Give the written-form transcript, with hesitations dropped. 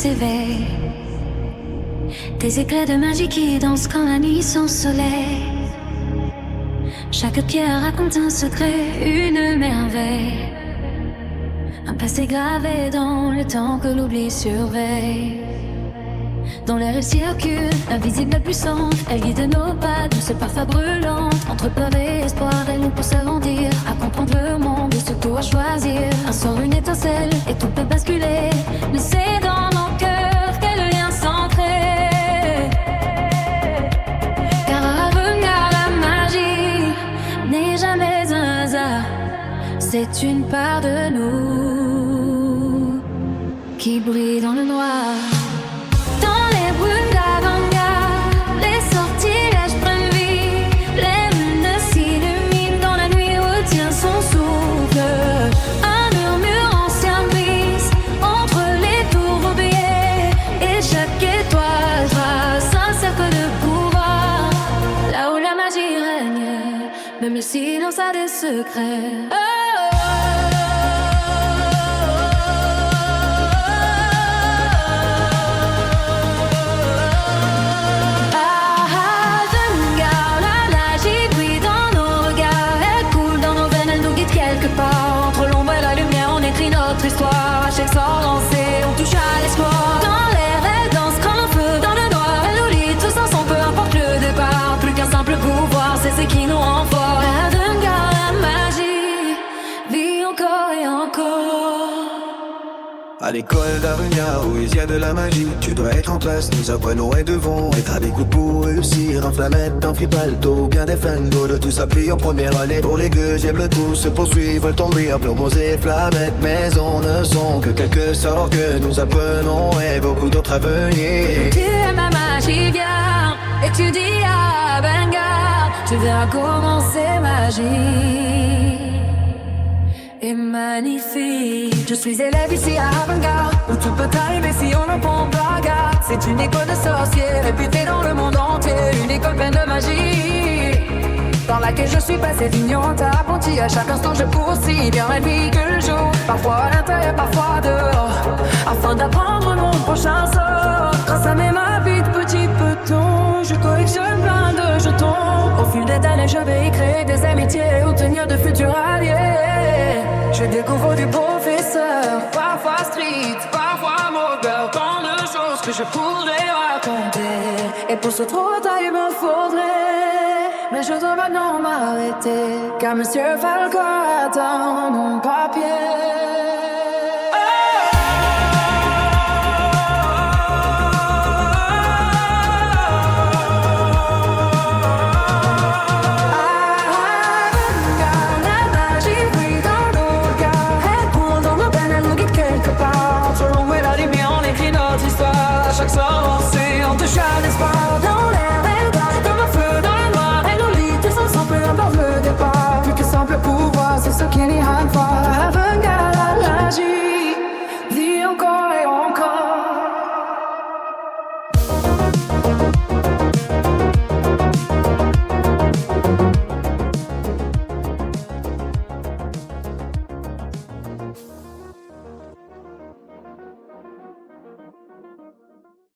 s'éveille. Des éclats de magie qui dansent quand la nuit sans soleil. Chaque pierre raconte un secret, une merveille. Un passé gravé dans le temps que l'oubli surveille. Dans l'air elle circule, invisible puissante. Elle guide nos pas, douce parfum brûlant. Entre peur et espoir, elle nous pousse à grandir, à comprendre le monde et surtout à choisir. Un sort, une étincelle, et tout peut basculer. Mais c'est dans nos cœurs qu'est le lien centré. Car à revenir, la magie n'est jamais un hasard. C'est une part de nous qui brille dans le noir. Dans les brumes d'avant-garde, les sortilèges prennent vie. Les lunes s'illuminent dans la nuit, retient son souffle. Un murmure ancien brise entre les tourbiers. Et chaque étoile trace un cercle de pouvoir. Là où la magie règne, même le silence a des secrets. Notre histoire, à chaque sort lancé, on touche à l'espoir. Dans l'air, elle danse comme un feu dans le noir. Elle nous lie tous ensemble, peu importe le départ. Plus qu'un simple pouvoir, c'est ce qui nous rend fort. Avengar, la magie vit encore et encore. À l'école d'Avengar, où il y a de la magie, tu dois être en place, nous apprenons et devons être avec vous pour réussir. En flamette, en fripalto, bien des fingos, de tous appuyer en première année. Pour les gueux, j'aime le coup, se poursuivre, tomber, plombos et flammettes. Mais on ne sont que quelques sorts que nous apprenons et beaucoup d'autres à venir. Tu aimes la magie, viens, étudie à Avengar. Tu verras comment c'est magique et magnifique. Je suis élève ici à Avengar, où tout peut arriver si on ne prend pas garde. C'est une école de sorciers réputée dans le monde entier, une école pleine de magie, dans laquelle je suis passé d'ignorante à apprenti. À chaque instant je cours aussi bien la nuit que le jour, parfois à l'intérieur, parfois dehors, afin d'apprendre mon prochain sort. Grâce à mes mains vides, petits petons, je collectionne plein de jetons. Au fil des années je vais y créer des amitiés, obtenir de futurs alliés. Je découvre du professeur, parfois street, parfois mauvais. Tant de choses que je pourrais raconter, et pour ce trop tard il me faudrait. Mais je dois maintenant m'arrêter, car Monsieur Falcon attend mon papier.